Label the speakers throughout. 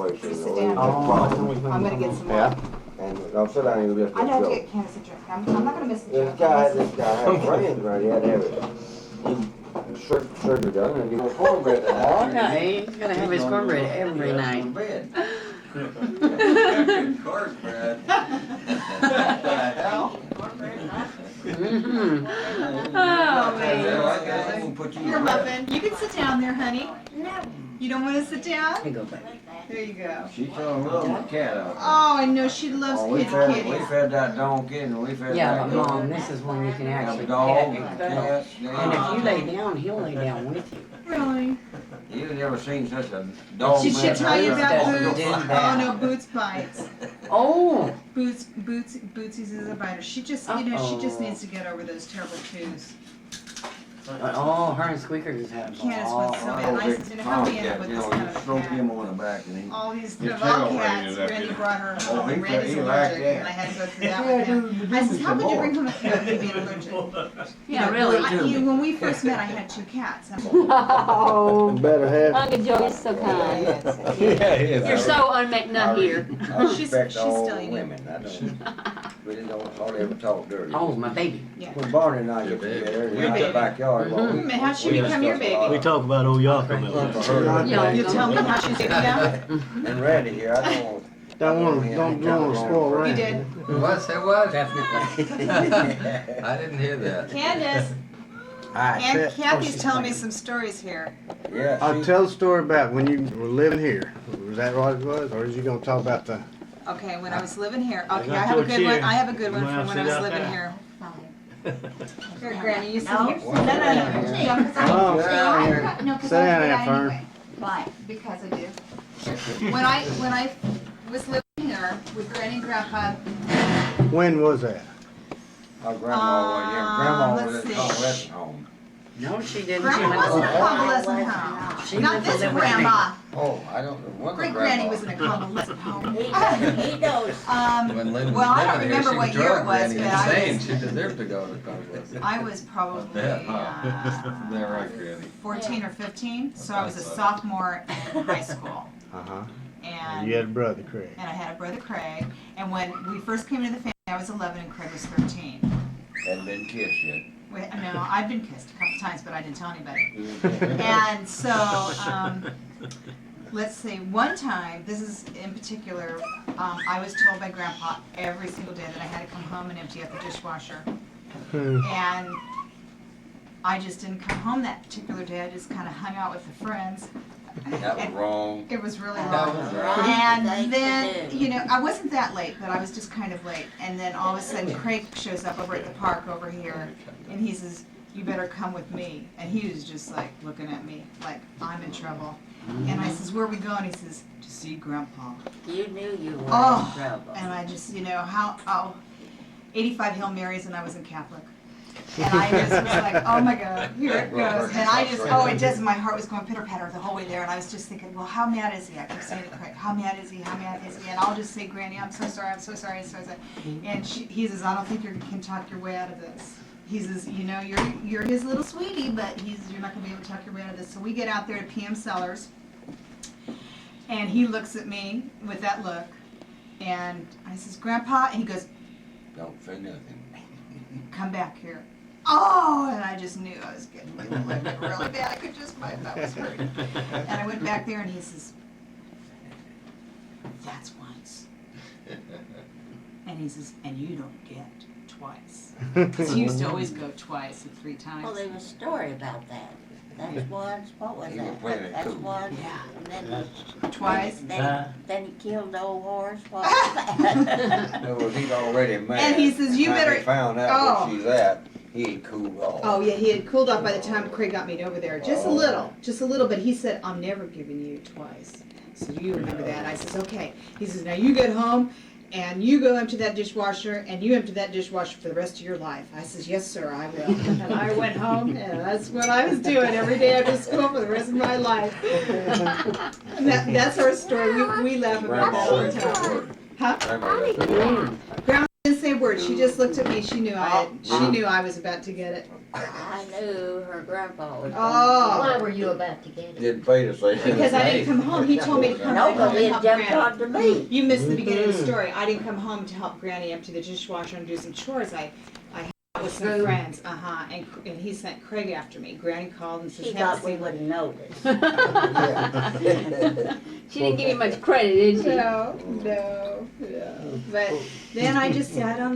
Speaker 1: place.
Speaker 2: Just
Speaker 1: is
Speaker 2: sit
Speaker 1: the
Speaker 2: down.
Speaker 1: problem.
Speaker 2: I'm gonna get some more.
Speaker 1: Yeah, and no, sit down and you just
Speaker 2: I know to
Speaker 1: go.
Speaker 2: get Candace a drink. I'm not gonna miss the drink.
Speaker 1: This guy had brains right, he had to have it. He surgery done and he was cornbread that night.
Speaker 3: Okay, he's gonna have his cornbread every night.
Speaker 4: Cornbread.
Speaker 3: Mm-hmm.
Speaker 5: Oh, man. Here, Muffin, you can sit down there, honey.
Speaker 6: No.
Speaker 5: You don't want to sit down?
Speaker 3: Here you go, baby.
Speaker 5: There you go.
Speaker 4: She fell in love with the cat out there.
Speaker 5: Oh, I know, she loves
Speaker 4: We
Speaker 5: kitties.
Speaker 4: fed that donkey and we fed
Speaker 3: Yeah,
Speaker 4: that
Speaker 3: but Mom, this is when you can
Speaker 4: Have
Speaker 3: actually
Speaker 4: a dog,
Speaker 3: pet
Speaker 4: a
Speaker 3: and cuddle.
Speaker 4: cat.
Speaker 3: And if you lay down, he'll lay down with you.
Speaker 5: Really?
Speaker 4: You've never seen such a dog.
Speaker 5: Did she
Speaker 4: man.
Speaker 5: tell you about
Speaker 3: Doesn't
Speaker 5: Boots?
Speaker 3: do
Speaker 5: Oh,
Speaker 3: that.
Speaker 5: no, Boots bites.
Speaker 3: Oh,
Speaker 5: Bootsy's is a biter. She just, you know, she just needs to get over those terrible twos.
Speaker 3: oh, her and Squeaker just had a
Speaker 5: Candace
Speaker 3: ball.
Speaker 5: was so bad. I said, you know, how we end up with
Speaker 4: You
Speaker 5: this
Speaker 4: know,
Speaker 5: kind
Speaker 4: you
Speaker 5: of a
Speaker 4: stroke
Speaker 5: cat?
Speaker 4: him on the back and he.
Speaker 5: All these
Speaker 4: Your
Speaker 5: little
Speaker 4: tail
Speaker 5: cats,
Speaker 4: ring is up
Speaker 5: Randy
Speaker 4: here.
Speaker 5: brought her
Speaker 4: Oh,
Speaker 5: home,
Speaker 4: he
Speaker 5: Randy's
Speaker 4: like
Speaker 5: allergic,
Speaker 4: that.
Speaker 5: and I had to go through that with him. I said, how could you bring home a cat with being allergic?
Speaker 3: Yeah, really.
Speaker 5: When we first met, I had 2 cats.
Speaker 7: Oh,
Speaker 1: Better have.
Speaker 7: Uncle Joe is so kind. You're so unmcnut here.
Speaker 4: I
Speaker 5: She's
Speaker 4: respect all
Speaker 5: still young.
Speaker 4: women. I don't, really don't hardly ever talk dirty.
Speaker 3: Oh, my baby.
Speaker 4: When Barney and I get together in
Speaker 5: Your
Speaker 4: the
Speaker 5: baby.
Speaker 4: backyard, well, we-
Speaker 5: How'd she
Speaker 4: we
Speaker 5: become your
Speaker 4: discuss a
Speaker 5: baby?
Speaker 4: lot.
Speaker 7: We talk about old Yakko milk.
Speaker 3: Yeah.
Speaker 5: You tell me how she's become?
Speaker 4: And Randy here, I don't want.
Speaker 7: don't spoil
Speaker 5: You
Speaker 7: Randy.
Speaker 5: did.
Speaker 8: What, say what?
Speaker 3: Definitely.
Speaker 8: I didn't hear that.
Speaker 5: Candace, and Kathy's telling me some stories here.
Speaker 4: Yeah,
Speaker 7: I'll
Speaker 4: she-
Speaker 7: tell the story about when you were living here. Was that what it was, or is you gonna talk about the?
Speaker 5: Okay, when I was living here. Okay,
Speaker 7: got
Speaker 5: I have a
Speaker 7: your
Speaker 5: good one.
Speaker 7: chair.
Speaker 5: I have a good one
Speaker 7: You
Speaker 5: from
Speaker 7: wanna
Speaker 5: when
Speaker 7: sit
Speaker 5: I was
Speaker 7: out
Speaker 5: living
Speaker 7: there?
Speaker 5: here. Here, Granny, you sit
Speaker 6: No,
Speaker 5: here.
Speaker 6: no, no, no.
Speaker 7: Oh,
Speaker 5: No, 'cause
Speaker 7: sit
Speaker 5: I
Speaker 7: down
Speaker 5: do
Speaker 7: there,
Speaker 5: that
Speaker 7: Fern.
Speaker 5: anyway. Why? Because I do. When I was living here with Granny and Grandpa,
Speaker 7: When was that?
Speaker 4: Our grandma was, yeah, grandma was
Speaker 5: let's
Speaker 4: at
Speaker 5: see.
Speaker 4: convalescent home.
Speaker 3: No, she didn't. She
Speaker 5: Grandma
Speaker 3: went to
Speaker 5: wasn't a
Speaker 3: the-
Speaker 5: convalescent home.
Speaker 3: She
Speaker 5: Not
Speaker 3: went to
Speaker 5: this
Speaker 3: live with me.
Speaker 5: grandma.
Speaker 4: Oh, I don't know. One of the
Speaker 5: Great Granny
Speaker 4: grandmas.
Speaker 5: was in a convalescent home.
Speaker 6: He knows.
Speaker 8: When Lynn was
Speaker 5: Well, I don't
Speaker 8: living here,
Speaker 5: remember
Speaker 8: she
Speaker 5: what year
Speaker 8: drove
Speaker 5: it was,
Speaker 8: Granny
Speaker 5: but I
Speaker 8: insane.
Speaker 5: was-
Speaker 8: She deserved to go to convalescent.
Speaker 5: I was probably
Speaker 8: They're right, Granny.
Speaker 5: 14 or 15, so I was a sophomore in high school.
Speaker 7: Uh-huh.
Speaker 5: And
Speaker 7: You had a brother, Craig.
Speaker 5: I had a brother, Craig, and when we first came into the family, I was 11 and Craig was 13.
Speaker 4: Hadn't been kissed yet.
Speaker 5: No, I'd been kissed a couple times, but I didn't tell anybody. And so, let's see, one time, this is in particular, I was told by Grandpa every single day that I had to come home and empty out the dishwasher. And I just didn't come home that particular day, I just kind of hung out with the friends.
Speaker 4: That was wrong.
Speaker 5: It was really
Speaker 6: That
Speaker 5: wrong.
Speaker 6: was wrong.
Speaker 5: And
Speaker 6: Thing to
Speaker 5: then,
Speaker 6: do.
Speaker 5: you know, I wasn't that late, but I was just kind of late. And then all of a sudden, Craig shows up over at the park over here, and he says, "You better come with me." And he was just like looking at me like I'm in trouble. And I says, "Where are we going?" He says, "To see Grandpa."
Speaker 6: You knew you were
Speaker 5: Oh,
Speaker 6: in trouble.
Speaker 5: and I just, you know, 85 Hail Marys, and I wasn't Catholic. And I just was like, oh my God, here it goes. And I just, it just, my heart was going pitter patter the whole way there. And I was just thinking, well, how mad is he? I kept saying to Craig, how mad is he? How mad is he? And I'll just say, Granny, I'm so sorry, I'm so sorry, I'm so sorry. And he says, I don't think you can talk your way out of this. He says, you know, you're his little sweetie, but you're not going to be able to talk your way out of this. So we get out there to PM Sellers, and he looks at me with that look, and I says, Grandpa, and he goes,
Speaker 4: Don't say nothing.
Speaker 5: come back here. Oh, and I just knew I was getting licked really bad. I could just, my butt was hurting. And I went back there and he says, that's once. And he says, and you don't get twice. Because he used to always go twice and 3 times.
Speaker 6: Well, there was a story about that. That's once, what was
Speaker 4: He was
Speaker 6: that?
Speaker 4: playing it
Speaker 6: That's
Speaker 4: cool.
Speaker 6: once,
Speaker 5: Yeah.
Speaker 6: and then
Speaker 5: Twice.
Speaker 6: then he killed the old horse, what was that?
Speaker 4: It was, he's already mad.
Speaker 5: And he says, "You
Speaker 4: By the time
Speaker 5: better-"
Speaker 4: he found out
Speaker 5: Oh.
Speaker 4: where she's at, he had cooled off.
Speaker 5: Oh yeah, he had cooled off by the time Craig got me over there. Just a little, but he said, I'm never giving you twice. So you remember that? I says, okay. He says, now you get home and you go empty that dishwasher and you empty that dishwasher for the rest of your life. I says, yes sir, I will. And I went home and that's what I was doing every day after school for the rest of my life. And that's our story. We laugh about that all the time. Huh?
Speaker 4: Grandma,
Speaker 5: Grandma didn't say say a word. She just looked at me. She knew
Speaker 1: Oh.
Speaker 5: knew I was about to get it.
Speaker 6: I knew her grandpa was.
Speaker 5: Oh.
Speaker 6: Why were you about to get it?
Speaker 4: Didn't pay to say.
Speaker 5: Because I didn't come home. He told me to come
Speaker 6: No,
Speaker 5: home
Speaker 6: but
Speaker 5: and
Speaker 6: it
Speaker 5: help
Speaker 6: jumped
Speaker 5: Granny.
Speaker 6: on to me.
Speaker 5: You missed the beginning of the story. I didn't come home to help Granny empty the dishwasher and do some chores. I hung out with some friends. And he sent Craig after me. Granny called and says,
Speaker 6: She
Speaker 5: "Have a
Speaker 6: thought we
Speaker 5: seat."
Speaker 6: wouldn't notice.
Speaker 9: She didn't give you much credit, did she?
Speaker 5: No. But then I just sat here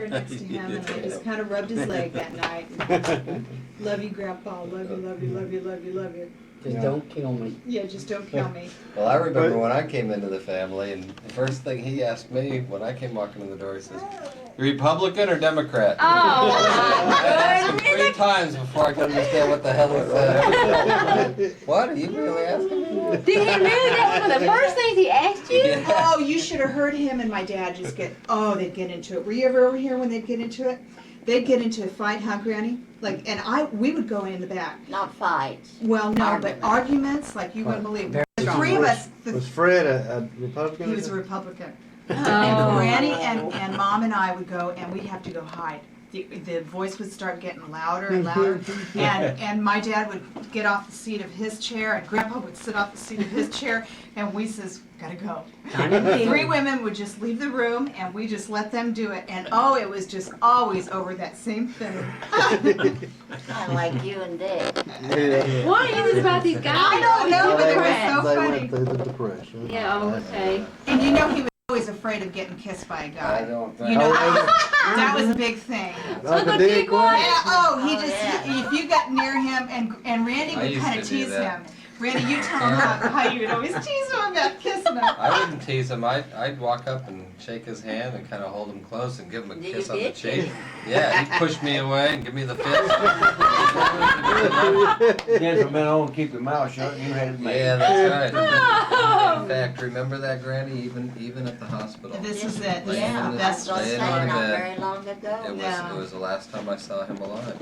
Speaker 5: next to him and I just kind of rubbed his leg that night. And, love you, Grandpa. Love you, love you, love you, love you, love you.
Speaker 3: Just
Speaker 7: Yeah.
Speaker 3: don't kill me.
Speaker 5: Yeah, just don't kill me.
Speaker 8: Well, I remember when I came into the family, and the first thing he asked me when I came walking in the door, he says, "Republican or Democrat?"
Speaker 9: Oh,
Speaker 8: I asked him
Speaker 9: my
Speaker 8: 3 times before I could understand what the hell he said. What? Are you really asking me?
Speaker 9: Did he really? That was one of the first things he asked you?
Speaker 8: Yeah.
Speaker 5: Oh, you should have heard him and my dad just they'd get into it. Were you ever over here when they'd get into it? They'd get into a fight, huh, Granny? We would go in the back.
Speaker 6: Not fights.
Speaker 5: Well, no, but
Speaker 6: Arguments.
Speaker 5: arguments like you wouldn't believe.
Speaker 3: Very
Speaker 5: The
Speaker 3: strong
Speaker 5: three of
Speaker 3: words.
Speaker 5: us,
Speaker 7: Was Fred a Republican?
Speaker 5: he was a Republican.
Speaker 9: Oh.
Speaker 5: And Granny and Mom and I would go, and we'd have to go hide. The voice would start getting louder and louder, and my dad would get off the seat of his chair, and Grandpa would sit off the seat of his chair, and we says, "Gotta go." Three women would just leave the room, and we just let them do it, and it was just always over that same thing.
Speaker 6: Kind of like you and Dad.
Speaker 7: Yeah.
Speaker 9: What is it about these guys?
Speaker 5: I don't know, but it was
Speaker 9: Democrats?
Speaker 5: so
Speaker 7: They
Speaker 5: funny.
Speaker 7: went through the depression.
Speaker 9: Yeah, okay.
Speaker 5: And you know he was always afraid of getting kissed by a
Speaker 4: I
Speaker 5: guy.
Speaker 4: don't think.
Speaker 5: You know, that was a big thing.
Speaker 7: Uncle Dick was?
Speaker 5: Yeah, he
Speaker 6: Oh,
Speaker 5: just,
Speaker 6: yeah.
Speaker 5: if you got near him, and Randy
Speaker 8: I
Speaker 5: would
Speaker 8: used
Speaker 5: kind of
Speaker 8: to do
Speaker 5: tease
Speaker 8: that.
Speaker 5: him. Randy, you tell him how you would always tease him about kissing him.
Speaker 8: I wouldn't tease him. I'd walk up and shake his hand and kind of hold him close and give him a
Speaker 6: You
Speaker 8: kiss on the
Speaker 6: did?
Speaker 8: cheek. Yeah, he'd push me away and give me the fist.
Speaker 1: Gentlemen, I want to keep your mouth shut and you had it made.
Speaker 8: Yeah, that's right.
Speaker 9: Oh.
Speaker 8: In fact, remember that, Granny? Even at the hospital.
Speaker 5: This is it. This is
Speaker 6: Yeah,
Speaker 5: the
Speaker 6: I was
Speaker 5: best.
Speaker 6: gonna say
Speaker 8: Laying on
Speaker 6: not
Speaker 8: bed.
Speaker 6: very long ago.
Speaker 5: No.
Speaker 8: It was the last time I saw him alive,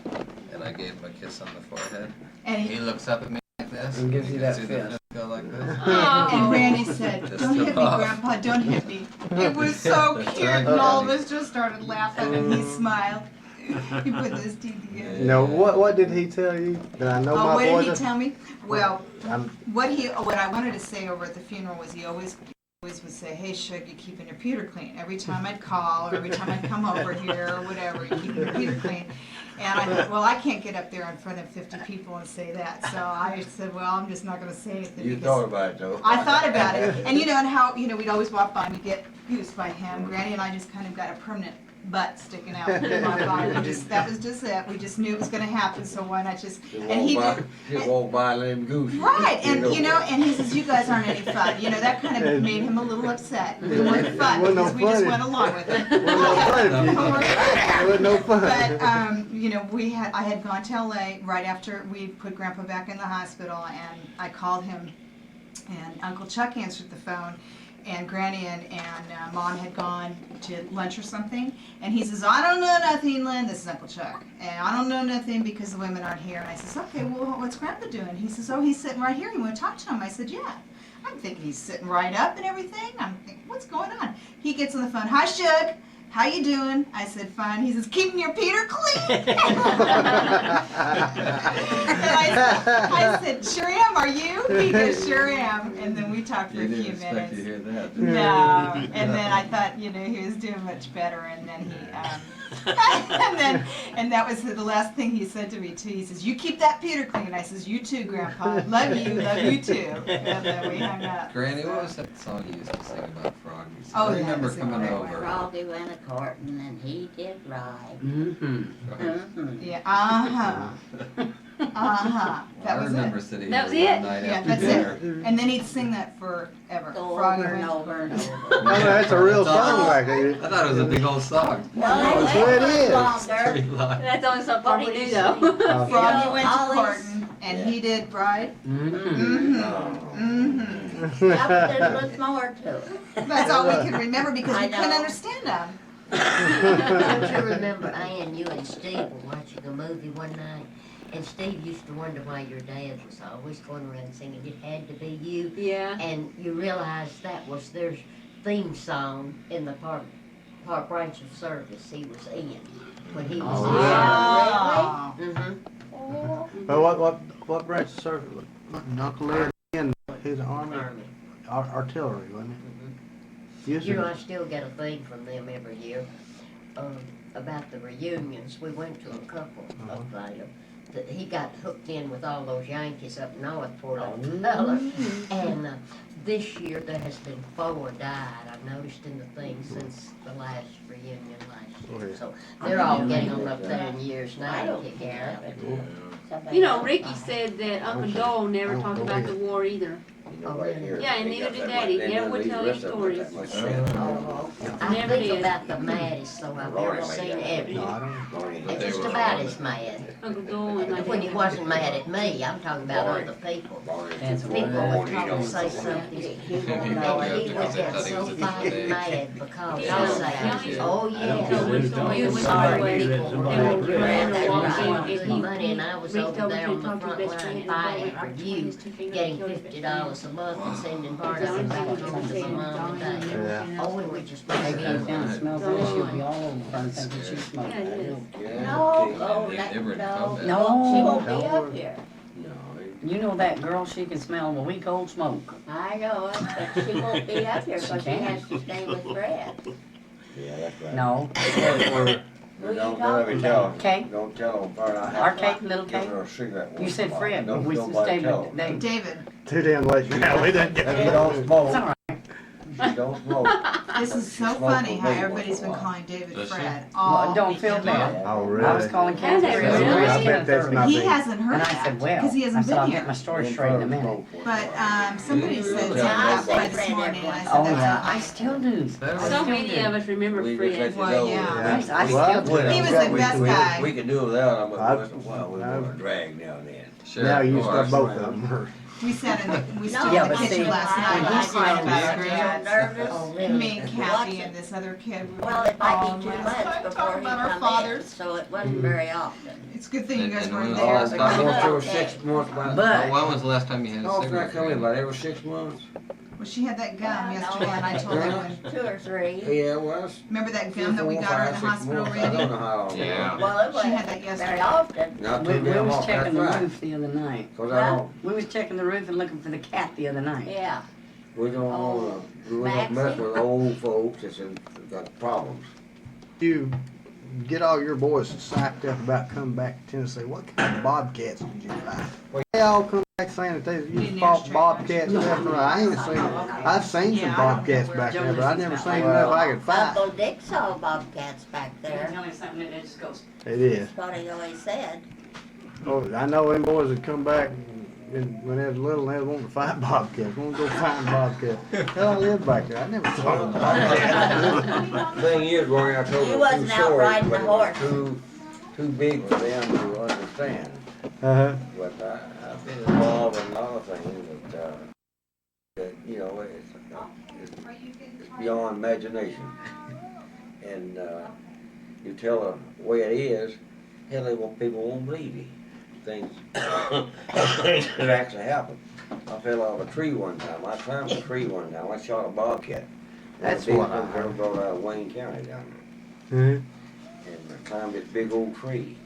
Speaker 8: and I gave him a kiss on the forehead.
Speaker 5: And,
Speaker 8: He looks up at me like this,
Speaker 3: And gives you
Speaker 8: can
Speaker 3: that
Speaker 8: see the
Speaker 3: fist.
Speaker 8: fist go like this.
Speaker 9: Oh.
Speaker 5: and Randy said,
Speaker 8: Just
Speaker 5: "Don't hit me,
Speaker 8: off.
Speaker 5: Grandpa, don't hit me." It was so
Speaker 8: That's
Speaker 5: cute,
Speaker 8: right.
Speaker 5: and all of us just started laughing, and he smiled. He put his teeth together.
Speaker 7: No, what did he tell you? Did I know
Speaker 5: Oh,
Speaker 7: my
Speaker 5: what
Speaker 7: boy?
Speaker 5: did he tell me? Well,
Speaker 7: I'm-
Speaker 5: what I wanted to say over at the funeral was he always would say, "Hey, Shug, you keeping your pewter clean?" Every time I'd call, or every time I'd come over here, or whatever, you keeping your pewter clean. And I thought, well, I can't get up there in front of 50 people and say that. So I said, well, I'm just not going to say anything.
Speaker 4: You
Speaker 5: because
Speaker 4: thought about it though.
Speaker 5: I thought about it. And and how, we'd always walk by and we'd get used by him. Granny and I just kind of got a permanent butt sticking out in my body. That was just it. We just knew it was going to happen, so why not just, and he did.
Speaker 4: You walk by and let him goose.
Speaker 5: Right, and and he says, "You guys aren't any fun." That kind of made him a little upset. We weren't fun
Speaker 7: Wasn't no
Speaker 5: because we just
Speaker 7: funny.
Speaker 5: went along with it.
Speaker 7: Wasn't no fun. It wasn't no fun.
Speaker 5: But I had gone to LA right after we put Grandpa back in the hospital, and I called him, and Uncle Chuck answered the phone. And Granny and Mom had gone to lunch or something, and he says, "I don't know nothing, Lynn." This is Uncle Chuck. "And I don't know nothing because the women aren't here." And I says, "Okay, well, what's Grandpa doing?" He says, "Oh, he's sitting right here. You want to talk to him?" I said, "Yeah." I'm thinking he's sitting right up and everything. I'm thinking, what's going on? He gets on the phone. "Hi, Shug. How you doing?" I said, "Fine." He says, "Keeping your Peter clean?" And I said, "Sure am. Are you?" He goes, "Sure am." And then we talked for
Speaker 8: You
Speaker 5: a
Speaker 8: didn't
Speaker 5: few
Speaker 8: expect
Speaker 5: minutes.
Speaker 8: to hear that.
Speaker 5: No, and then I thought, he was doing much better, and then he, and that was the last thing he said to me too. He says, "You keep that Peter clean." I says, "You too, Grandpa. Love you too." And then we hung up.
Speaker 8: Granny, what was that song you used to sing about froggies?
Speaker 5: Oh,
Speaker 8: I
Speaker 5: yeah,
Speaker 8: remember
Speaker 5: that's a
Speaker 8: coming
Speaker 5: great
Speaker 8: over.
Speaker 6: Froggy went a courting and he did ride.
Speaker 3: Mm-hmm.
Speaker 6: Mhm.
Speaker 5: Yeah, that
Speaker 8: I
Speaker 5: was
Speaker 8: remember
Speaker 5: it.
Speaker 8: sitting
Speaker 9: That was
Speaker 8: here
Speaker 9: it?
Speaker 8: one night
Speaker 5: Yeah,
Speaker 8: after
Speaker 5: that's
Speaker 8: dinner.
Speaker 5: it. And then he'd sing that forever.
Speaker 6: Go
Speaker 5: Froggy
Speaker 6: over and
Speaker 5: went to
Speaker 6: over and
Speaker 5: court.
Speaker 6: over.
Speaker 7: No, that's a real song like
Speaker 8: I
Speaker 7: that.
Speaker 8: thought it was a big old song.
Speaker 6: Well,
Speaker 7: That's what it is.
Speaker 6: longer.
Speaker 8: Three lines.
Speaker 9: That's only some part he
Speaker 6: What
Speaker 9: knew
Speaker 6: do
Speaker 9: though.
Speaker 6: you
Speaker 7: Uh,
Speaker 5: Froggy went to
Speaker 6: All these-
Speaker 5: courting, and he did bride.
Speaker 3: Mm-hmm.
Speaker 6: Yeah, but there was more to it.
Speaker 5: That's all we could remember because we
Speaker 6: I
Speaker 5: couldn't
Speaker 6: know.
Speaker 5: understand them.
Speaker 6: Don't you remember, Ann, you and Steve were watching a movie one night, and Steve used to wonder why your dad was always going around singing, "It had to be you,"
Speaker 9: Yeah.
Speaker 6: and you realized that was their theme song in the part Park Branch of Service he was in when he was
Speaker 7: Oh,
Speaker 5: yeah.
Speaker 6: in. Mm-hmm.
Speaker 7: But what branch of service? Uncle Ed in his army,
Speaker 6: Army.
Speaker 7: artillery, wasn't it? Yes,
Speaker 6: You know,
Speaker 7: sir.
Speaker 6: I still get a thing from them every year, about the reunions. We went to a couple up there. That he got hooked in with all those Yankees up north, poor little fella. And this year there has been 4 died. I've noticed in the thing since the last reunion last year. So they're all getting on up there in years now.
Speaker 9: I don't
Speaker 6: kicking
Speaker 9: care.
Speaker 6: out.
Speaker 9: You know, Ricky said that Uncle Dole never talked about the war either.
Speaker 4: You know, right here,
Speaker 9: Yeah, and
Speaker 4: they
Speaker 9: neither
Speaker 4: got
Speaker 9: did
Speaker 4: that
Speaker 9: Daddy.
Speaker 4: much- they
Speaker 9: Never
Speaker 4: know
Speaker 9: would
Speaker 4: these
Speaker 9: tell
Speaker 4: rest
Speaker 9: you
Speaker 4: of them got that
Speaker 9: stories.
Speaker 4: much sense.
Speaker 6: Oh, I
Speaker 9: Never
Speaker 6: think
Speaker 9: did.
Speaker 6: about the maddest though I've ever seen ever.
Speaker 7: No, I don't.
Speaker 6: And just about as mad.
Speaker 9: Uncle Dole and my
Speaker 6: When he
Speaker 9: dad.
Speaker 6: wasn't mad at me, I'm talking about other people.
Speaker 3: That's
Speaker 6: People
Speaker 3: right.
Speaker 6: would come and say something, and he would get so fighting mad because I say, oh yeah, you sorry people were going to grab that right money, and I was over there on the front line fighting for you, getting $50 a month and sending Barney back home to my mom and dad.
Speaker 7: Yeah.
Speaker 6: Oh, and we just.
Speaker 3: They comes down and smells good, she'll be all over front thinking she's smoking.
Speaker 9: Yeah, it is.
Speaker 6: No, oh, that, no,
Speaker 3: No.
Speaker 6: she won't be up here.
Speaker 3: You know that girl, she can smell a week old smoke.
Speaker 6: I know it, but she won't be up here because she has to stay with Fred.
Speaker 4: Yeah, that's right.
Speaker 3: No.
Speaker 6: Who you
Speaker 4: Don't
Speaker 6: talking
Speaker 4: tell
Speaker 6: about?
Speaker 3: Kate?
Speaker 4: Don't tell them, Fern, I
Speaker 3: Our
Speaker 4: have
Speaker 3: Kate, little
Speaker 4: give
Speaker 3: Kate?
Speaker 4: her a cigarette.
Speaker 3: You
Speaker 4: once
Speaker 3: said
Speaker 4: in a while.
Speaker 3: Fred, but
Speaker 4: Don't
Speaker 3: we
Speaker 4: nobody
Speaker 3: stayed
Speaker 4: tell
Speaker 3: with
Speaker 4: them.
Speaker 3: they.
Speaker 5: David,
Speaker 7: Too damn late now. We done
Speaker 4: If you
Speaker 7: got
Speaker 4: don't
Speaker 3: It's
Speaker 4: smoke,
Speaker 3: all right.
Speaker 4: don't smoke.
Speaker 5: this is so
Speaker 4: Smoke
Speaker 5: funny
Speaker 4: will
Speaker 5: how
Speaker 4: make it
Speaker 5: everybody's been
Speaker 4: worthwhile.
Speaker 5: calling David
Speaker 10: Does she?
Speaker 5: Fred
Speaker 3: Well,
Speaker 5: all
Speaker 3: don't feel
Speaker 5: weekend
Speaker 3: bad.
Speaker 5: long.
Speaker 7: Oh, really?
Speaker 3: I was calling Kathy.
Speaker 9: Really?
Speaker 7: I bet that's not
Speaker 5: He
Speaker 7: big.
Speaker 5: hasn't heard
Speaker 3: And I
Speaker 5: that
Speaker 3: said, well,
Speaker 5: because he hasn't
Speaker 3: I said, I'll
Speaker 5: been
Speaker 3: get my
Speaker 5: here.
Speaker 3: story straight in a minute.
Speaker 5: But somebody said
Speaker 4: Yeah,
Speaker 5: about
Speaker 4: I
Speaker 5: Fred
Speaker 6: say
Speaker 5: this
Speaker 6: Fred
Speaker 5: morning, and I
Speaker 6: every
Speaker 5: said
Speaker 3: Oh,
Speaker 5: that's
Speaker 3: yeah,
Speaker 5: okay.
Speaker 3: I still do.
Speaker 9: So many of us remember
Speaker 4: We just let
Speaker 9: Fred.
Speaker 4: you
Speaker 5: Well,
Speaker 4: know.
Speaker 5: yeah.
Speaker 3: Yes, I
Speaker 7: Well,
Speaker 3: still do.
Speaker 5: He was the best guy.
Speaker 4: We can do it without them,
Speaker 7: I-
Speaker 4: but once in a while, we want to drag now and then.
Speaker 7: Now you
Speaker 10: of
Speaker 7: start
Speaker 10: course.
Speaker 7: both of them.
Speaker 5: We sat in, we stood
Speaker 6: No,
Speaker 5: in
Speaker 3: Yeah,
Speaker 5: the
Speaker 3: but
Speaker 5: kitchen
Speaker 3: see,
Speaker 5: last
Speaker 3: when
Speaker 5: night,
Speaker 3: he
Speaker 5: and I cried
Speaker 3: smelled
Speaker 5: about
Speaker 3: good,
Speaker 5: our
Speaker 6: nervous.
Speaker 5: dads.
Speaker 6: Oh,
Speaker 5: Me and Kathy
Speaker 6: Watch
Speaker 5: and
Speaker 6: it.
Speaker 5: this other kid, we were
Speaker 6: Well, it might
Speaker 5: all
Speaker 6: be too
Speaker 5: last
Speaker 6: much
Speaker 5: night
Speaker 6: before
Speaker 5: talking
Speaker 6: he
Speaker 5: about our
Speaker 6: come in,
Speaker 5: fathers.
Speaker 6: so it wasn't very often.
Speaker 5: It's a good thing you guys
Speaker 10: And
Speaker 5: weren't
Speaker 10: when-
Speaker 5: there.
Speaker 4: Oh, it's about once every 6 months,
Speaker 3: But-
Speaker 10: When was the last time you had a
Speaker 4: Oh,
Speaker 10: cigarette?
Speaker 4: I come in about every 6 months.
Speaker 5: Well, she had that gum yesterday, and I told her when,
Speaker 6: 2 or 3.
Speaker 4: Yeah, well, that's
Speaker 5: remember that
Speaker 4: 3,
Speaker 5: gum that we
Speaker 4: 4,
Speaker 5: got her in
Speaker 4: 5,
Speaker 5: the
Speaker 4: 6
Speaker 5: hospital,
Speaker 4: months. I don't
Speaker 5: Randy?
Speaker 4: know how long.
Speaker 10: Yeah.
Speaker 6: Well, it
Speaker 5: She had
Speaker 6: wasn't
Speaker 5: that
Speaker 6: very
Speaker 5: yesterday.
Speaker 6: often.
Speaker 4: Not
Speaker 3: We
Speaker 4: too damn
Speaker 3: was
Speaker 4: long,
Speaker 3: checking
Speaker 4: that's
Speaker 3: the
Speaker 4: right.
Speaker 3: roof the other night.
Speaker 4: Cause I don't,
Speaker 3: We was checking the roof and looking for the cat the other night.
Speaker 6: Yeah.
Speaker 4: we don't wanna, we don't mess
Speaker 6: Maxie?
Speaker 4: with old folks that's got problems.
Speaker 7: You get all your boys psyched up about coming back to Tennessee. What kind of bobcats did you buy? They all come back saying that they
Speaker 5: didn't
Speaker 7: you fought
Speaker 5: ask
Speaker 7: bobcats left and right. I ain't seen. I've seen
Speaker 5: Yeah,
Speaker 7: some
Speaker 5: I don't know
Speaker 7: bobcats
Speaker 5: where
Speaker 7: back
Speaker 3: Joe
Speaker 7: there, but I
Speaker 3: listens
Speaker 7: never
Speaker 3: about
Speaker 7: seen
Speaker 3: like
Speaker 7: enough I could fight.
Speaker 6: Uncle Dick saw bobcats back there.
Speaker 3: Tell me something that just goes.
Speaker 7: It is.
Speaker 6: That's what he always said.
Speaker 7: Oh, I know them boys would come back and when they was little, they was wanting to fight bobcats. Want to go find bobcats. Hell, I lived back there. I never saw them bobcats.
Speaker 4: Thing is, Rory, I told
Speaker 6: He
Speaker 4: you
Speaker 6: wasn't
Speaker 4: two
Speaker 6: out
Speaker 4: stories,
Speaker 6: riding
Speaker 4: but
Speaker 6: the
Speaker 4: it was
Speaker 6: horse.
Speaker 4: too big for them to understand.
Speaker 7: Uh-huh.
Speaker 4: But I've been involved in a lot of things that you know, it's beyond imagination. And you tell them the way it is, hell, people won't believe you. Things that actually happen. I fell off a tree one time. I climbed a tree one time. I shot a bobcat.
Speaker 7: That's
Speaker 4: One of
Speaker 7: what
Speaker 4: the
Speaker 7: I
Speaker 4: big
Speaker 7: heard.
Speaker 4: brought out of Wayne County down there.
Speaker 7: Mhm.
Speaker 4: And I climbed this big old tree.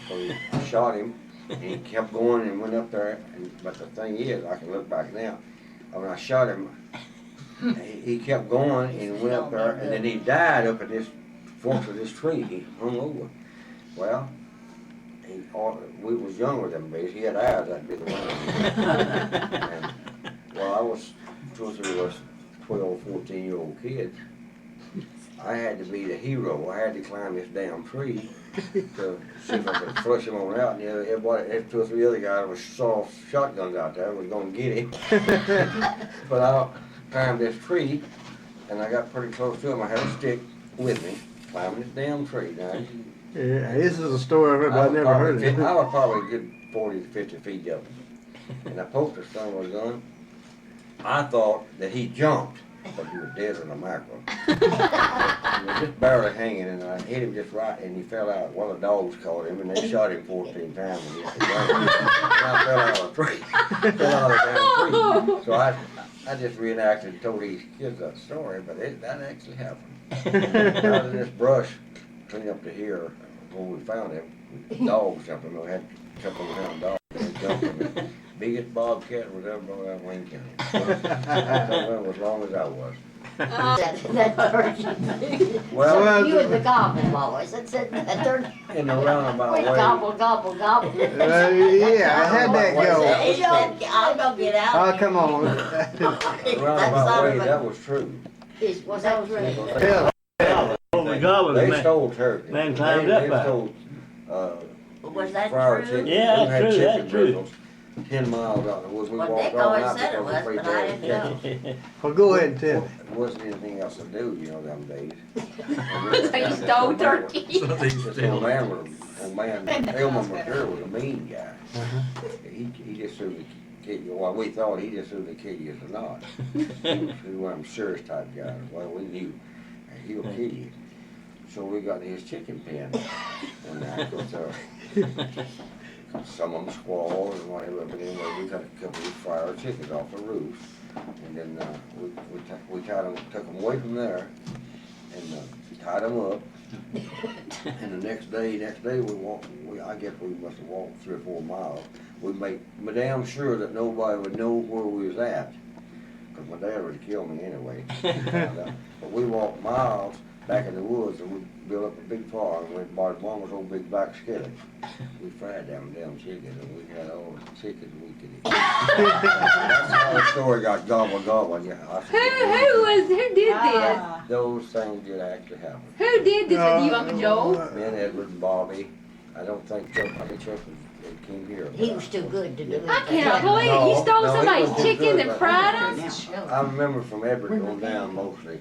Speaker 4: So I shot him, and he kept going and went up there. But the thing is, I can look back now. When I shot him, he kept going and went up there, and then he died up at this fork of this tree. He hung over. Well, we was younger than me. He had eyes that big around. And, well, I was 12, 14-year-old kid. I had to be the hero. I had to climb this damn tree to see if I could flush him on out. And everybody, 2 or 3 other guys with soft shotguns out there was gonna get him. But I climbed this tree, and I got pretty close to him. I had a stick with me, climbing this damn tree. Now,
Speaker 7: Yeah, this is a story I've heard, but I never heard it.
Speaker 4: I was probably a good 40 to 50 feet up. And I poked the son of a gun. I thought that he jumped, but he was dead in a mackerel. He was just barely hanging, and I hit him just right, and he fell out. One of the dogs caught him, and they shot him 14 times. And I fell out of a tree. Fell out of the damn tree. So I just reenacted and told these kids that story, but that actually happened. Out of this brush, clean up to here, when we found it, dogs jumping. We had a couple of hound dogs and jumping. Biggest bobcat was ever brought out of Wayne County. That was as long as I was.
Speaker 6: That turkey.
Speaker 4: Well,
Speaker 6: You and the gobble boys, that's it, that turkey.
Speaker 4: in a roundabout
Speaker 6: Wait,
Speaker 4: way.
Speaker 6: gobble, gobble, gobble.
Speaker 7: Yeah, I had that go.
Speaker 6: I'm gonna get out.
Speaker 7: Oh, come on.
Speaker 4: Roundabout way, that was true.
Speaker 6: Was that true?
Speaker 7: Hell,
Speaker 10: Holy God, was
Speaker 4: They
Speaker 10: man.
Speaker 4: stole turkey.
Speaker 10: Man climbed up
Speaker 4: They
Speaker 10: by it.
Speaker 4: stole,
Speaker 6: Was that
Speaker 4: friar
Speaker 6: true?
Speaker 4: chicken.
Speaker 10: Yeah,
Speaker 4: We
Speaker 10: that's
Speaker 4: had
Speaker 10: true,
Speaker 4: chicken
Speaker 10: that's true.
Speaker 4: brittles 10 miles out in the woods. We
Speaker 6: Well,
Speaker 4: walked
Speaker 6: Nick
Speaker 4: all
Speaker 6: always
Speaker 4: night
Speaker 6: said it
Speaker 4: because we
Speaker 6: was,
Speaker 4: afraid
Speaker 6: but
Speaker 4: they
Speaker 6: I
Speaker 4: had
Speaker 6: didn't
Speaker 4: chicken.
Speaker 6: know.
Speaker 7: well, go ahead and tell me.
Speaker 4: There wasn't anything else to do, you know, them days.
Speaker 9: So you stole turkey.
Speaker 4: This old man, Elmer McGurr was a mean guy. He just threw the kid you. Well, we thought he just threw the kid you or not. He was one of them serious type guys. Well, we knew he'll kill you. So we got in his chicken pen, and of course, some of them squalled and whatever. But anyway, we got a couple of friar chickens off the roof, and then we tied them, took them away from there, and tied them up. And the next day we walked. I guess we must have walked 3 or 4 miles. We made damn sure that nobody would know where we was at, because my dad would have killed me anyway. But we walked miles back in the woods, and we built up a big fire, and we bought one was old big black skillet. We fried them damn chickens, and we had all the chickens we could eat. That's how the story got gobbled. Yeah,
Speaker 9: Who did this?
Speaker 5: Ah.
Speaker 4: those things did actually happen.
Speaker 9: Who did this with you, Uncle Joe?
Speaker 4: Me and Edward and Bobby. I don't think Chuck. I think Chuck came here.
Speaker 6: He was too good to do it.
Speaker 9: I can't believe it. You stole
Speaker 4: No, he
Speaker 9: somebody's
Speaker 4: was too
Speaker 9: chicken
Speaker 4: good,
Speaker 9: and
Speaker 4: but-
Speaker 9: fried them?
Speaker 4: I remember from Edward going down mostly.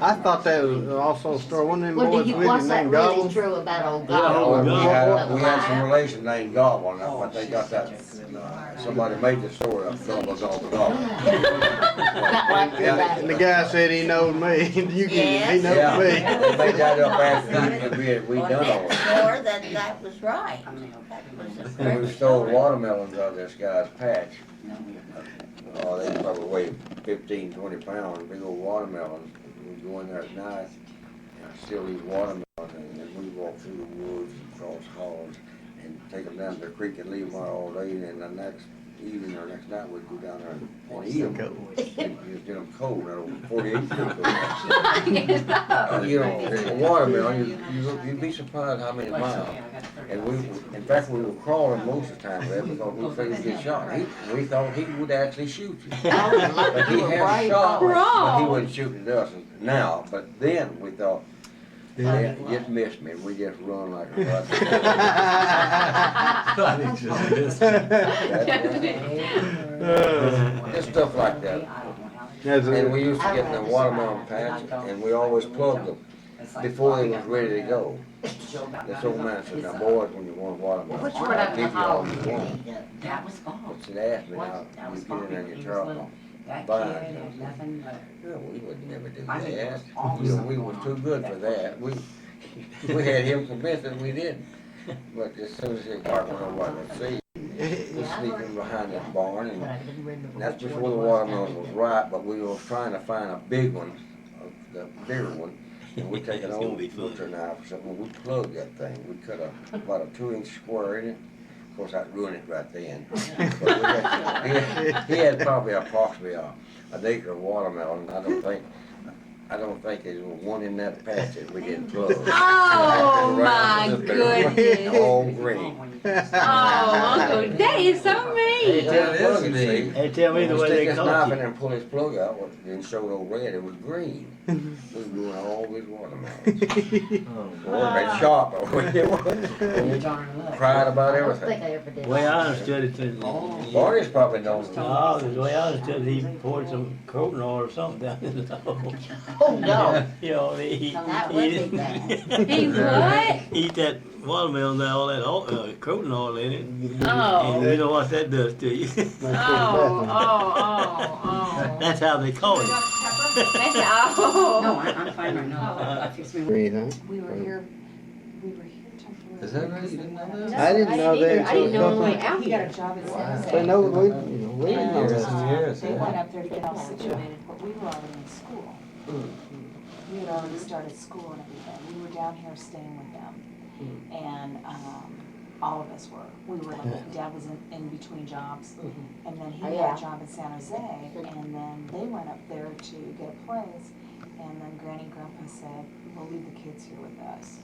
Speaker 7: I thought that was also a story. One of them
Speaker 6: Well,
Speaker 7: boys
Speaker 6: do you,
Speaker 7: with
Speaker 6: what's
Speaker 7: you
Speaker 6: that
Speaker 7: named
Speaker 6: really
Speaker 7: Gobble.
Speaker 6: true about old
Speaker 10: Yeah,
Speaker 6: Gobble?
Speaker 10: old
Speaker 4: We
Speaker 10: Gobble.
Speaker 4: had some relation named Gobble, but they got that. Somebody made the story up. Gobble, gobble, gobble.
Speaker 6: Got like that.
Speaker 7: And the guy said he knowed me. You can, he knows
Speaker 4: Yeah,
Speaker 7: me.
Speaker 4: they made that up after we done all it.
Speaker 6: More than that was right.
Speaker 4: And we stole watermelons out of this guy's patch. Oh, they probably weighed 15, 20 pounds, big old watermelons. We go in there at night and steal these watermelons, and then we walk through the woods and cross halls and take them down to the creek and leave them out all day. And then the next evening or next night we'd go down there and eat them. And just get them cold, that old 48 feet cold. You know, a watermelon, you'd be surprised how many miles. And in fact, we were crawling most of the time there because we figured he'd get shot. We thought he would actually shoot you. But he had shot, but he wasn't shooting at us now. But then we thought, yeah, he just missed me, and we just run like a rat. Just stuff like that. And we used to get in the watermelon patch, and we always plugged them before they was ready to go. This old man said, "Now boys, when you want watermelon,
Speaker 6: Which one
Speaker 4: I'll
Speaker 6: of
Speaker 4: give
Speaker 6: the
Speaker 4: you all
Speaker 6: hogs
Speaker 4: you
Speaker 6: did
Speaker 4: want."
Speaker 6: he do?
Speaker 3: That was all.
Speaker 4: But she'd asked me, now, you get in there and you try them.
Speaker 3: That
Speaker 4: Fine.
Speaker 3: kid had nothing but.
Speaker 4: No, we would never do
Speaker 3: I mean,
Speaker 4: that.
Speaker 3: always
Speaker 4: We were too good for that. We had him convinced that we didn't. But as soon as it got went over to see, we sneaking behind that barn, and that's before the watermelon was ripe, but we were trying to find a big one, the bigger one. And we take an old butcher knife or something, we plug that thing. We cut about a 2-inch square in it. Of course, I'd ruin it right then. But he had probably approximately an acre of watermelon. I don't think there was one in that patch that we didn't plug.
Speaker 9: Oh, my goodness.
Speaker 4: All green.
Speaker 9: Oh, Uncle, that is so mean.
Speaker 10: They tell me the way
Speaker 4: Stick
Speaker 10: they
Speaker 4: his
Speaker 10: caught
Speaker 4: knife in
Speaker 10: you.
Speaker 4: there and pull his plug out, well, it didn't show no red, it was green. We was doing all these watermelons. Boy, they shot, but we cried about
Speaker 6: I don't think
Speaker 4: everything.
Speaker 6: I ever did.
Speaker 10: The way I understood it,
Speaker 4: Barney's probably knows.
Speaker 10: no, the way I understood it, he poured some coconut oil or something down in the hole.
Speaker 6: Oh, no.
Speaker 10: You know, he
Speaker 6: That would be bad.
Speaker 9: He's what?
Speaker 10: Eat that watermelon, now all that coconut oil in it.
Speaker 9: Oh.
Speaker 10: And you know what that does to you.
Speaker 9: Oh.
Speaker 10: That's how they call it.
Speaker 9: That's
Speaker 3: No,
Speaker 9: all.
Speaker 3: I'm fine right now. I fixed me.
Speaker 7: Breathe, huh?
Speaker 2: We were here temporarily.
Speaker 8: Is that right? You didn't know that?
Speaker 7: I didn't know that.
Speaker 9: I didn't know on the way
Speaker 7: until-
Speaker 9: out
Speaker 2: He got
Speaker 9: here.
Speaker 2: a job at
Speaker 8: Wow.
Speaker 2: San
Speaker 7: They
Speaker 2: Jose.
Speaker 7: know, we didn't know
Speaker 8: Years
Speaker 7: that.
Speaker 8: and years,
Speaker 2: They
Speaker 8: yeah.
Speaker 2: went up there to get all situated, but we were already in school. We had already started school and everything. We were down here staying with them. And, all of us were. We were like, Dad was in between jobs. And then he
Speaker 6: Oh,
Speaker 2: got
Speaker 6: yeah.
Speaker 2: a job in San Jose, and then they went up there to get a place. And then Granny and Grandpa said, we'll leave the kids here with us.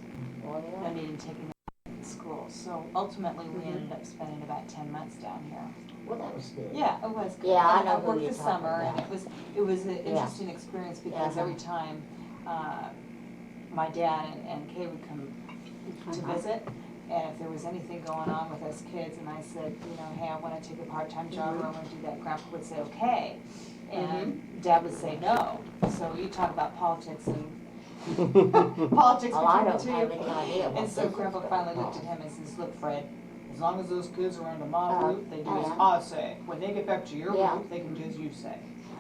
Speaker 2: No need in taking them to school. So ultimately, we ended up spending about 10 months down here.
Speaker 6: Well, that was good.
Speaker 2: Yeah, it was good.
Speaker 6: Yeah, I know
Speaker 2: And
Speaker 6: who
Speaker 2: worked
Speaker 6: you're
Speaker 2: the
Speaker 6: talking
Speaker 2: summer, and
Speaker 6: about.
Speaker 2: it was an interesting experience because every time my dad and Kay would come to visit, and if there was anything going on with us kids, and I said, you know, hey, I want to take a part-time job, or I want to do that, Grandpa would say, okay, and Dad would say no. So you talk about politics and politics
Speaker 6: Well, I
Speaker 2: between
Speaker 6: don't
Speaker 2: the
Speaker 6: have
Speaker 2: two.
Speaker 6: any idea what
Speaker 2: And so
Speaker 6: this
Speaker 2: Grandpa
Speaker 6: is
Speaker 2: finally
Speaker 6: about.
Speaker 2: looked at him and says, look, Fred, as long as those kids are under my roof, they do as
Speaker 6: yeah.
Speaker 2: I say. When they get back to your
Speaker 6: Yeah.
Speaker 2: roof, they can do as you say.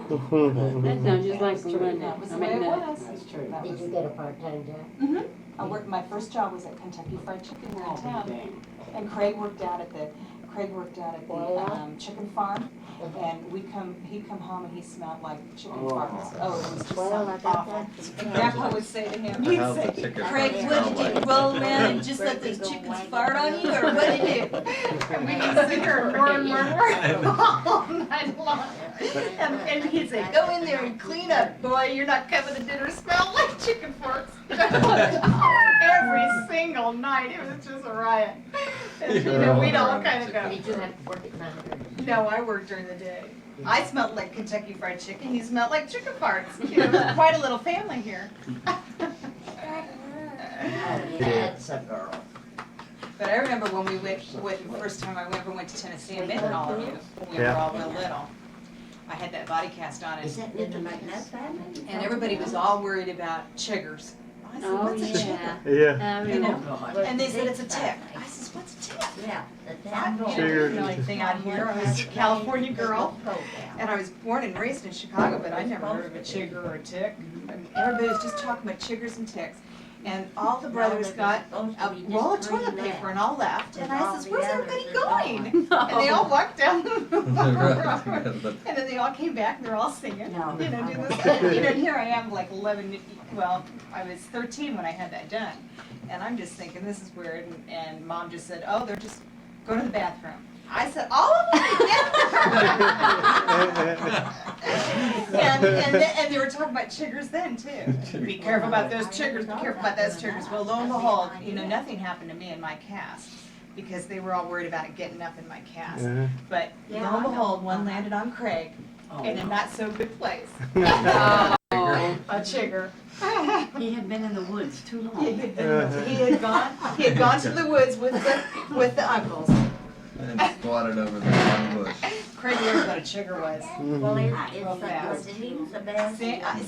Speaker 9: That sounds just like
Speaker 2: That
Speaker 9: Melinda.
Speaker 2: was
Speaker 9: I
Speaker 2: the way
Speaker 9: mean,
Speaker 2: it
Speaker 9: no.
Speaker 2: was.
Speaker 6: That's true.
Speaker 2: That
Speaker 6: Did
Speaker 2: was-
Speaker 6: you get a part-time job?
Speaker 2: I worked, my first job was at Kentucky Fried Chicken here in town. And Craig worked out at the chicken farm. And he'd come home and he smelled like chicken farts. Oh, it was just
Speaker 6: Well, I
Speaker 2: something
Speaker 6: got
Speaker 2: awful.
Speaker 6: that.
Speaker 2: Grandpa would say to him, he'd
Speaker 8: How's the
Speaker 2: say,
Speaker 8: chicken
Speaker 2: Craig,
Speaker 8: smell
Speaker 2: what did you
Speaker 8: like?"
Speaker 2: roll in and just let those chickens fart on you, or what did you do? And we'd just sit here and murmur all night long. And he'd say, go in there and clean up, boy, you're not coming to dinner smelling like chicken farts. Every single night, it was just a riot. And, you know, we'd all kind of go,
Speaker 6: Did you have to work at night?
Speaker 2: no, I worked during the day. I smelled like Kentucky Fried Chicken, he smelled like chicken farts. You know, it was quite a little family here.
Speaker 6: That's a girl.
Speaker 2: But I remember when we went the first time I ever went to Tennessee, I met all of you, when we were all real little. I had that body cast on
Speaker 6: Is
Speaker 2: it,
Speaker 6: that Linda McNutt family?
Speaker 2: and everybody was all worried about chiggers. I said,
Speaker 9: Oh,
Speaker 2: what's a chigger?
Speaker 9: yeah.
Speaker 7: Yeah.
Speaker 9: I
Speaker 2: You
Speaker 9: remember.
Speaker 2: know? And they said it's a tick. I said, what's a tick?
Speaker 6: Yeah.
Speaker 2: I didn't know anything out here. I was a California girl, and I was born and raised in Chicago, but I never heard of a chigger or a tick. And everybody was just talking about chiggers and ticks. And all the brothers got a roll of toilet paper and all left, and I says, where's everybody going? And they all walked down the road. And then they all came back, and they're all singing, you know, doing this. You know, and here I am, like 11, well, I was 13 when I had that done. And I'm just thinking, this is weird, and Mom just said, oh, they're just going to the bathroom. I said, all of them together? and they were talking about chiggers then, too. Be careful about those chiggers, be careful about those chiggers. Well, lo and behold, you know, nothing happened to me in my cast, because they were all worried about it getting up in my cast. But lo and behold, one landed on Craig, in a not-so-good place.
Speaker 9: Oh.
Speaker 2: A chigger.
Speaker 3: He had been in the woods too long.
Speaker 2: He had gone to the woods with the uncles.
Speaker 8: And squatted over the one bush.
Speaker 2: Craig learned what a chigger was.
Speaker 6: Well,
Speaker 2: Real
Speaker 6: it's
Speaker 2: fast.
Speaker 6: the best.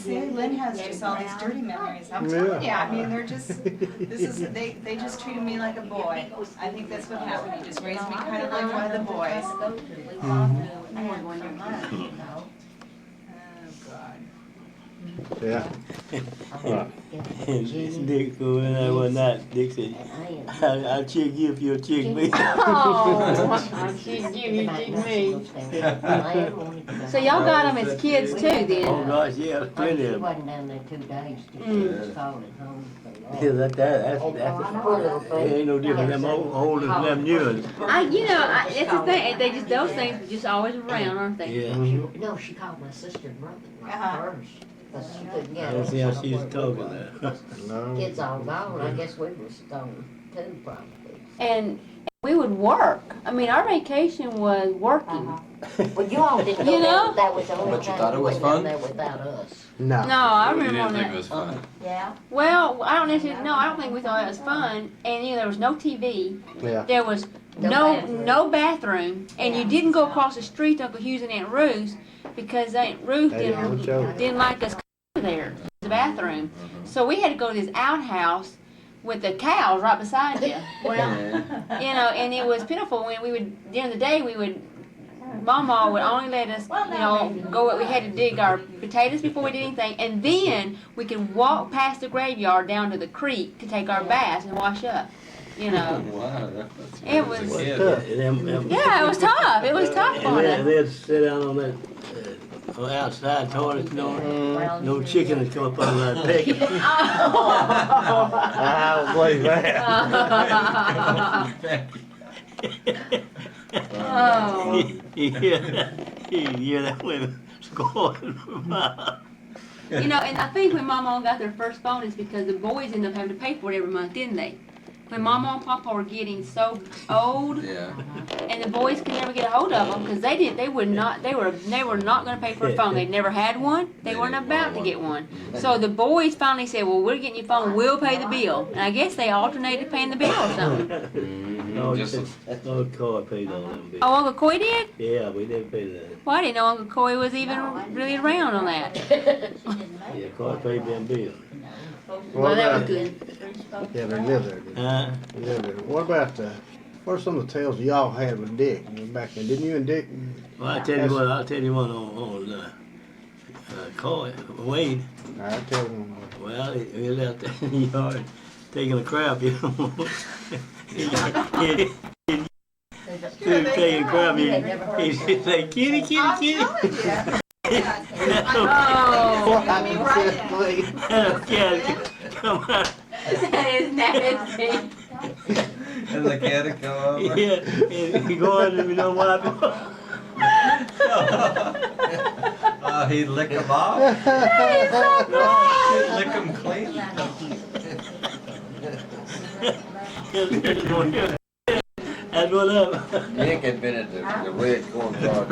Speaker 2: See, Lynn has just all these dirty memories. I'm telling you, I mean, they're just, they just treated me like a boy. I think that's what happened. He just raised me kind of like one of the boys. Oh, God.
Speaker 7: Yeah.
Speaker 10: And Dick go in there one night, Dick said, I'll check you if you'll check me.
Speaker 9: Oh, she's giving you me. So y'all got them as kids too,
Speaker 10: Oh
Speaker 9: then?
Speaker 10: gosh, yeah, plenty
Speaker 6: She
Speaker 10: of them.
Speaker 6: wasn't down there 2 days till she was calling home.
Speaker 10: Yeah, that's ain't no different than them old as them new ones.
Speaker 9: It's the thing, they just, those things are just always around, aren't they?
Speaker 10: Yeah.
Speaker 6: No, she called my sister and brother,
Speaker 2: Uh-huh.
Speaker 6: not hers. Because she couldn't get
Speaker 10: Let's
Speaker 6: us.
Speaker 10: see how she's talking there.
Speaker 7: No.
Speaker 6: Kids all gone, I guess we was gone too, probably.
Speaker 9: And we would work. I mean, our vacation was working.
Speaker 6: Well, you all didn't
Speaker 9: You
Speaker 6: know
Speaker 9: know?
Speaker 6: that was the only
Speaker 8: But you
Speaker 6: time
Speaker 8: thought it
Speaker 6: you
Speaker 8: was
Speaker 6: went down
Speaker 8: fun?
Speaker 6: there without us.
Speaker 7: No.
Speaker 9: No, I
Speaker 8: You
Speaker 9: remember
Speaker 8: didn't
Speaker 9: on
Speaker 8: think it
Speaker 9: that.
Speaker 8: was fun?
Speaker 6: Yeah?
Speaker 9: Well, I don't necessarily, no, I don't think we thought it was fun. And, there was no TV.
Speaker 7: Yeah.
Speaker 9: There was
Speaker 6: bathroom.
Speaker 9: no bathroom. And you didn't go across the street to Uncle Hugh's and Aunt Ruth's because Aunt Ruth
Speaker 7: They didn't show it.
Speaker 9: didn't like us there, the bathroom. So we had to go to this outhouse with the cows right beside you. Well,
Speaker 8: Yeah.
Speaker 9: and it was pitiful when we would, during the day, Mama would only let us, go, we had to dig our potatoes before we did anything, and then we could walk past the graveyard down to the creek to take our baths and wash up. you know.
Speaker 8: Wow, that's
Speaker 9: It was-
Speaker 8: as a kid.
Speaker 9: Yeah, it was tough. It was tough on
Speaker 10: And
Speaker 9: us.
Speaker 10: they'd sit down on that, outside toilet, no chicken would come up under that peck.
Speaker 7: I don't believe that.
Speaker 9: Oh.
Speaker 10: Yeah, that way scoring.
Speaker 9: You know, and I think when Mama got their first phone is because the boys ended up having to pay for it every month, didn't they? When Mama and Papa were getting so old,
Speaker 8: Yeah.
Speaker 9: and the boys could never get a hold of them because they were not going to pay for a phone. They never had one. They weren't about to get one. So the boys finally said, "Well, we're getting your phone. We'll pay the bill." And I guess they alternated paying the bill or something.
Speaker 10: No,
Speaker 8: Just
Speaker 10: no car paid all them bills.
Speaker 9: Oh, Uncle Coy did?
Speaker 10: Yeah, we didn't pay that.
Speaker 9: Well, I didn't know Uncle Coy was even really around on that.
Speaker 10: Yeah, car paid them bills.
Speaker 9: Well, that was
Speaker 7: about-
Speaker 9: good.
Speaker 7: Yeah, they live there. didn't
Speaker 10: Uh,
Speaker 7: they? They live there. What about, what are some of the tales y'all had with Dick back then? Didn't you and Dick?
Speaker 10: well, I'll tell you what on Coy, Wade.
Speaker 7: I tell them.
Speaker 10: Well, he was out there in the yard taking a crap, you know. He was taking a crap, he'd say, kitty, kitty,
Speaker 2: I'm
Speaker 10: kitty.
Speaker 2: telling you.
Speaker 9: Oh,
Speaker 2: I mean, right in.
Speaker 10: Yeah, come on.
Speaker 9: that is nasty.
Speaker 8: And the cat would go over.
Speaker 10: Yeah, and he go on and we don't wipe it off.
Speaker 8: Oh, he'd lick them off? He'd lick them clean?
Speaker 10: That's what up.
Speaker 4: Nick had been at the Red Corn Project